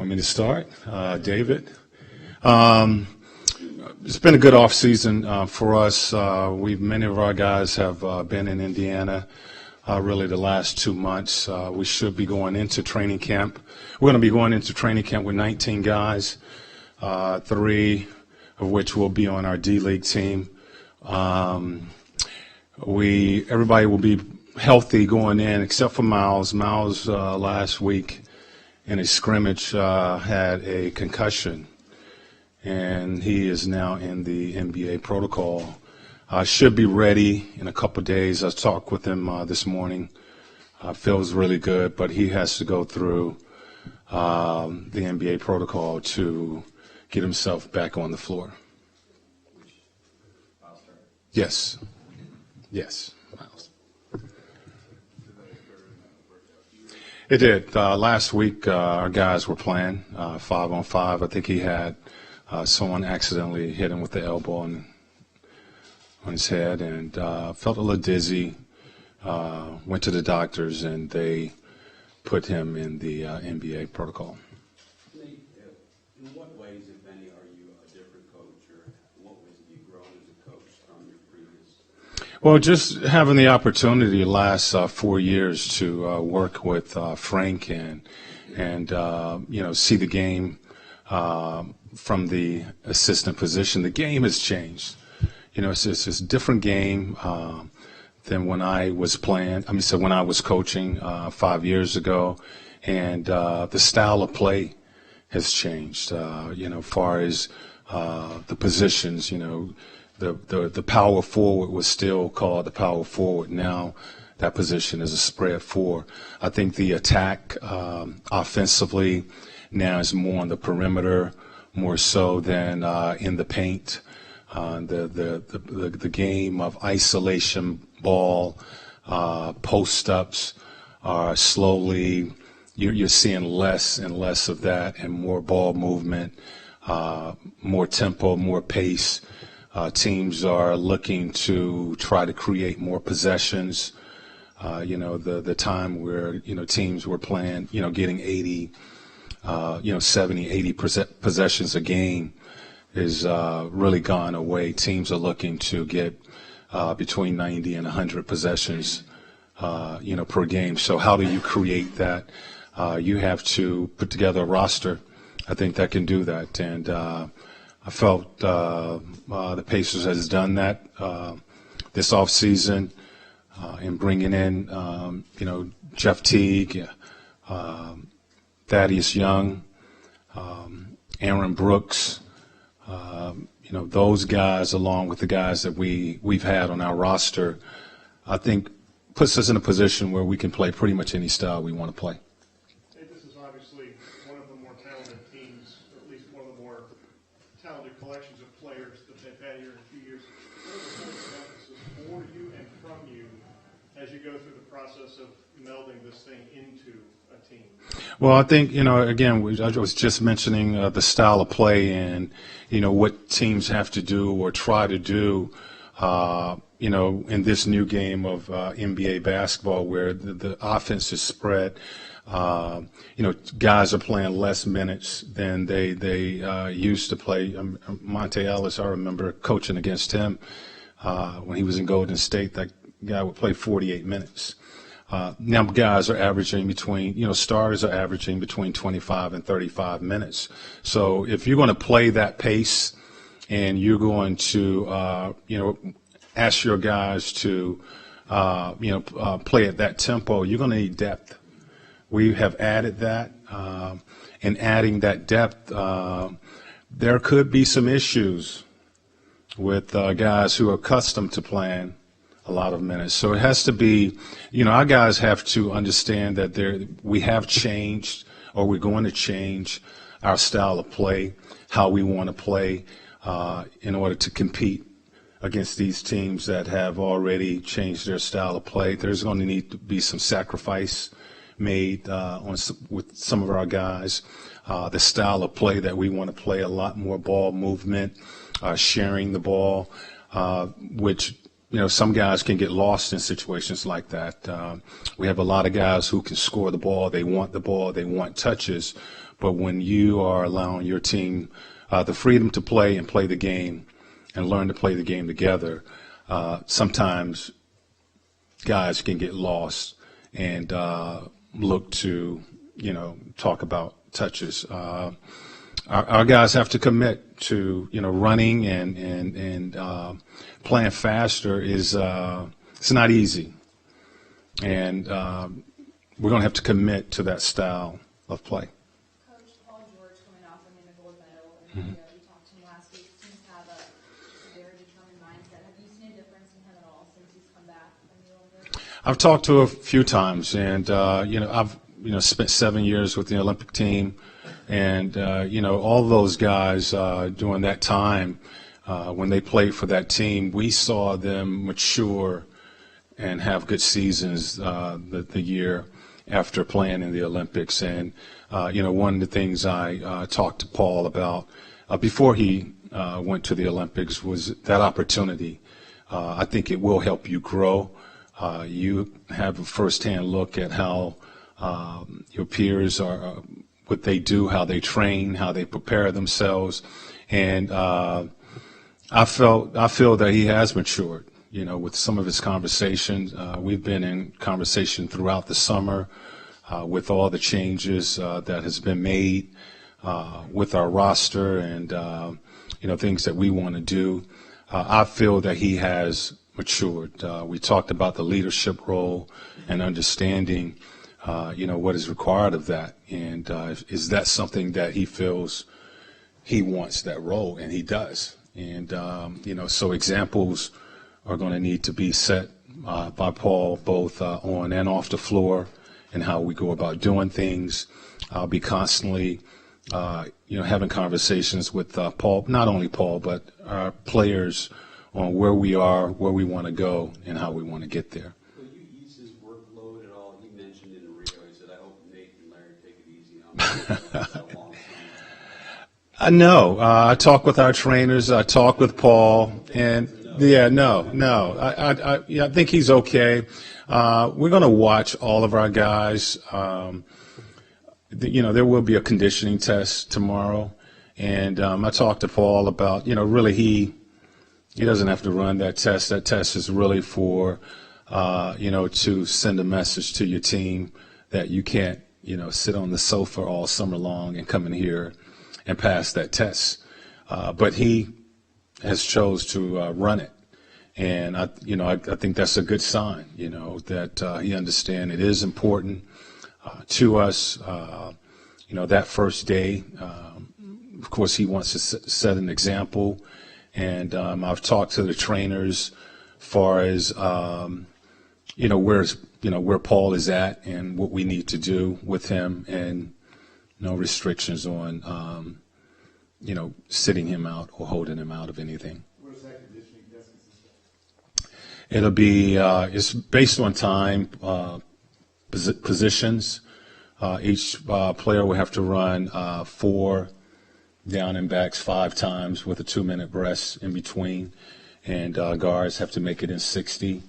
Want me to start? David? It's been a good offseason for us. Many of our guys have been in Indiana really the last 2 months. We should be going into training camp. We're going to be going into training camp with 19 guys, 3 of which will be on our D-League team. Everybody will be healthy going in except for Miles. Miles last week in a scrimmage had a concussion, and he is now in the NBA protocol. Should be ready in a couple of days. I talked with him this morning. Feels really good, but he has to go through the NBA protocol to get himself back on the floor. Yes. Yes, Miles. It did. Last week, our guys were playing 5-on-5. I think he had someone accidentally hit him with the elbow on his head and felt a little dizzy. Went to the doctors, and they put him in the NBA protocol. In what ways, if any, are you a different coach, or in what ways have you grown as a coach from your previous? Well, just having the opportunity the last 4 years to work with Frank and see the game from the assistant position. The game has changed. It's a different game than when I was playing. When I was coaching 5 years ago, and the style of play has changed. Far as the positions. The power forward was still called the power forward. Now that position is a spread 4. I think the attack offensively now is more on the perimeter, more so than in the paint. The game of isolation ball, post-ups are slowly, you're seeing less and less of that, and more ball movement, more tempo, more pace. Teams are looking to try to create more possessions. The time where, teams were playing, getting 80, 70, 80 possessions a game is really gone away. Teams are looking to get between 90 and 100 possessions, per game. So how do you create that? You have to put together a roster, I think, that can do that. And I felt the Pacers has done that this offseason in bringing in, Jeff Teague, Thaddeus Young, Aaron Brooks. Those guys, along with the guys that we've had on our roster, I think puts us in a position where we can play pretty much any style we want to play. This is obviously one of the more talented teams, or at least one of the more talented collections of players that they've had here in a few years. What are the points of emphasis for you and from you as you go through the process of melding this thing into a team? Well, I think, again, I was just mentioning the style of play and, what teams have to do or try to do, in this new game of NBA basketball where the offense is spread. Guys are playing less minutes than they used to play. Monte Ellis, I remember coaching against him when he was in Golden State. That guy would play 48 minutes. Now guys are averaging between, stars are averaging between 25 and 35 minutes. So if you're going to play that pace and you're going to, ask your guys to, play at that tempo, you're going to need depth. We have added that. In adding that depth, there could be some issues with guys who are accustomed to playing a lot of minutes. So it has to be, our guys have to understand that we have changed, or we're going to change our style of play, how we want to play in order to compete against these teams that have already changed their style of play. There's going to need to be some sacrifice made with some of our guys. The style of play that we want to play, a lot more ball movement, sharing the ball, which some guys can get lost in situations like that. We have a lot of guys who can score the ball. They want touches, But when you are allowing your team the freedom to play and play the game and learn to play the game together, sometimes guys can get lost and look to, talk about touches. Our guys have to commit to, running and playing faster is it's not easy. And we're going to have to commit to that style of play. Coach Paul George coming off winning the gold medal, and you talked to him last week. Seems to have a very determined mindset. Have you seen a difference in him at all since he's come back from the Olympics? I've talked to him a few times, and I've spent 7 years with the Olympic team, and all those guys during that time when they played for that team, we saw them mature and have good seasons the year after playing in the Olympics. And one of the things I talked to Paul about before he went to the Olympics was that opportunity. I think it will help you grow. You have a firsthand look at how your peers are, what they do, how they train, how they prepare themselves, and I feel that he has matured. With some of his conversations, we've been in conversation throughout the summer with all the changes that has been made with our roster and things that we want to do. I feel that he has matured. We talked about the leadership role and understanding, what is required of that. And is that something that he feels he wants that role? And he does. And, so examples are going to need to be set by Paul, both on and off the floor, and how we go about doing things. I'll be constantly, having conversations with Paul, not only Paul, but our players on where we are, where we want to go, and how we want to get there. Will you ease his workload at all? He mentioned in Rio, he said, I hope Nate and Larry take it easy on me. I know. I talk with our trainers. I talk with Paul, and I think he's okay. We're going to watch all of our guys. There will be a conditioning test tomorrow, and I talked to Paul about, really he doesn't have to run that test. That test is really for, to send a message to your team that you can't, sit on the sofa all summer long and come in here and pass that test. But he has chose to run it. And I think that's a good sign, that he understands it is important to us. That first day, of course, he wants to set an example. And I've talked to the trainers as far as, where Paul is at and what we need to do with him, and no restrictions on, sitting him out or holding him out of anything. What is that conditioning test consist of? It'll be, it's based on time, positions. Each player will have to run 4 down and backs 5 times with a 2-minute rest in between. And guards have to make it in 60.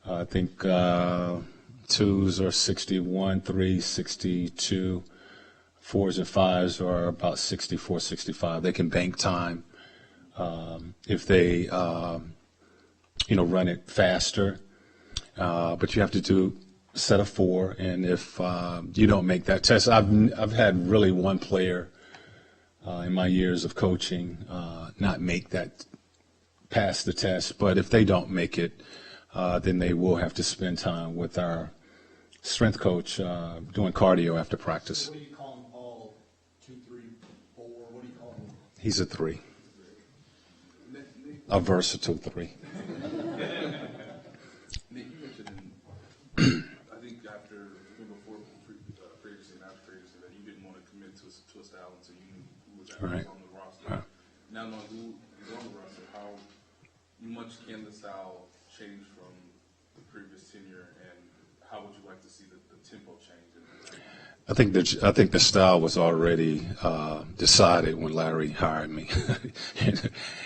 I think 2s are 61, 3s 62. 4s and 5s are about 64, 65. They can bank time if they, run it faster. But you have to do a set of 4. And if you don't make that test, I've had really one player in my years of coaching not make that, pass the test. But if they don't make it, then they will have to spend time with our strength coach doing cardio after practice. What do you call him, Paul? 2, 3, 4? What do you call him? He's a 3. A versatile 3. Nick, you mentioned, I think before previously and after previously, that you didn't want to commit to a style until you knew who was actually on the roster. Right. Now knowing who is on the roster, how much can the style change from the previous tenure, and how would you like to see the tempo change? I think the style was already decided when Larry hired me.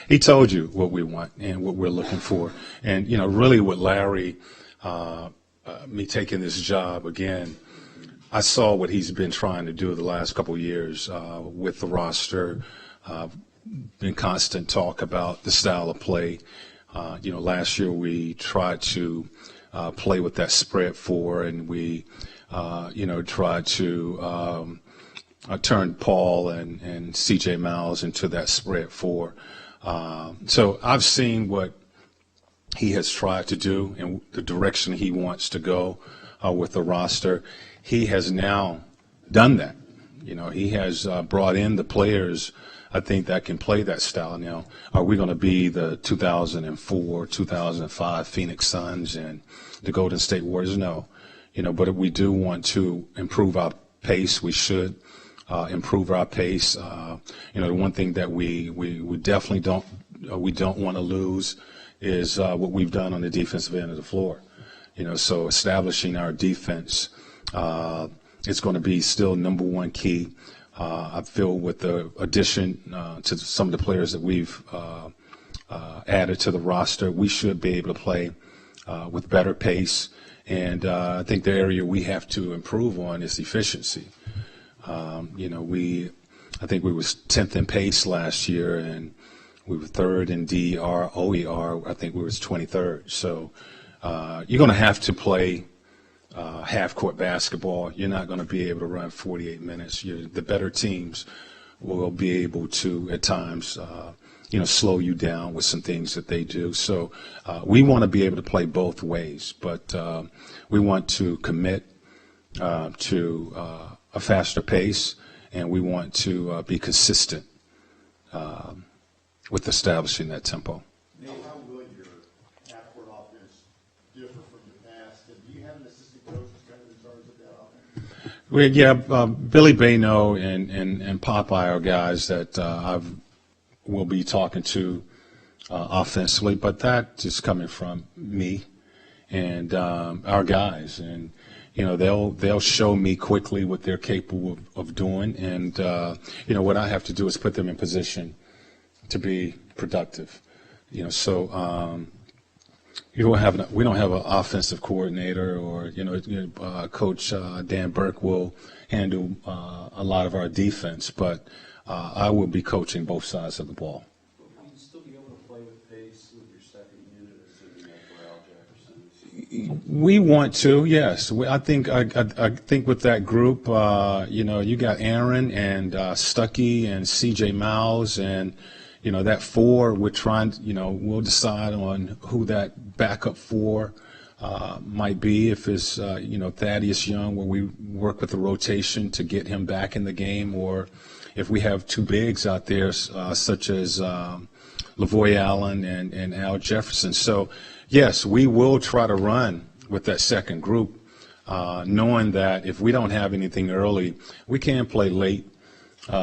He told you what we want and what we're looking for. And, really with Larry, me taking this job again, I saw what he's been trying to do the last couple of years with the roster. Been constant talk about the style of play. Last year we tried to play with that spread four, and we, tried to turn Paul and C.J. Miles into that spread four. So I've seen what he has tried to do and the direction he wants to go with the roster. He has now done that. He has brought in the players, I think, that can play that style. Now, are we going to be the 2004, 2005 Phoenix Suns and the Golden State Warriors? No. But if we do want to improve our pace, we should improve our pace. The one thing that we definitely don't want to lose is what we've done on the defensive end of the floor. So establishing our defense, it's going to be still number one key. I feel with the addition to some of the players that we've added to the roster, we should be able to play with better pace. And I think the area we have to improve on is efficiency. I think we was 10th in pace last year, and we were third in DER, OER. I think we was 23rd. So you're going to have to play half-court basketball. You're not going to be able to run 48 minutes. The better teams will be able to, at times, slow you down with some things that they do. So we want to be able to play both ways, but we want to commit to a faster pace, and we want to be consistent with establishing that tempo. Nate, how would your half-court offense differ from the past? And do you have an assistant coach that's kind of in charge of that offense? Billy Bayno and Popeye are guys that I will be talking to offensively, but that is coming from me and our guys. And they'll show me quickly what they're capable of doing, and what I have to do is put them in position to be productive. So we don't have an offensive coordinator, or Coach Dan Burke will handle a lot of our defense, but I will be coaching both sides of the ball. Will you still be able to play with pace with your second unit, assuming that Al Jefferson? We want to, yes. I think with that group, you got Aaron and Stuckey and C.J. Miles, and that four. We're trying. We'll decide on who that backup four might be. If it's Thaddeus Young, where we work with the rotation to get him back in the game, or if we have two bigs out there, such as Lavoy Allen and Al Jefferson. So, yes, we will try to run with that second group, knowing that if we don't have anything early, we can play late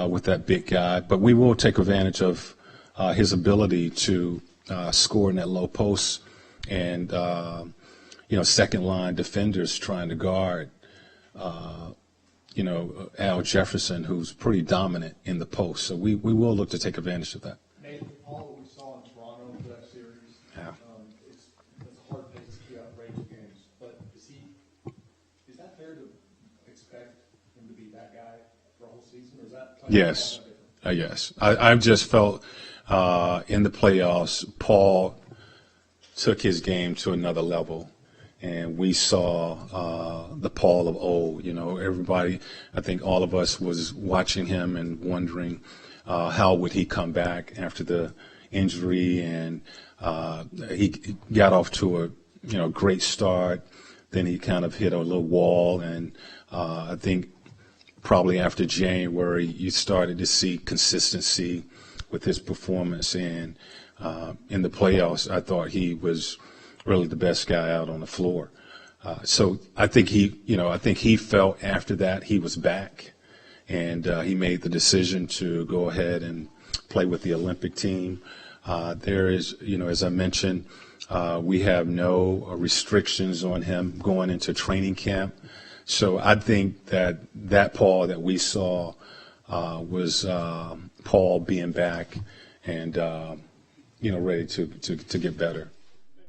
with that big guy. But we will take advantage of his ability to score in that low post, and second-line defenders trying to guard Al Jefferson, who's pretty dominant in the post. So we will look to take advantage of that. Nate, all that we saw in Toronto for that series, it's a hard pace to keep out range games. But is that fair to expect him to be that guy for a whole season, or is that Yes. Yes. I've just felt in the playoffs, Paul took his game to another level. And we saw the Paul of old. Everybody, I think all of us was watching him and wondering how would he come back after the injury. And he got off to a great start. Then he kind of hit a little wall. And I think probably after January, you started to see consistency with his performance. And in the playoffs, I thought he was really the best guy out on the floor. So I think he felt after that he was back, and he made the decision to go ahead and play with the Olympic team. There is, as I mentioned, we have no restrictions on him going into training camp. So I think that Paul that we saw was Paul being back and, ready to get better.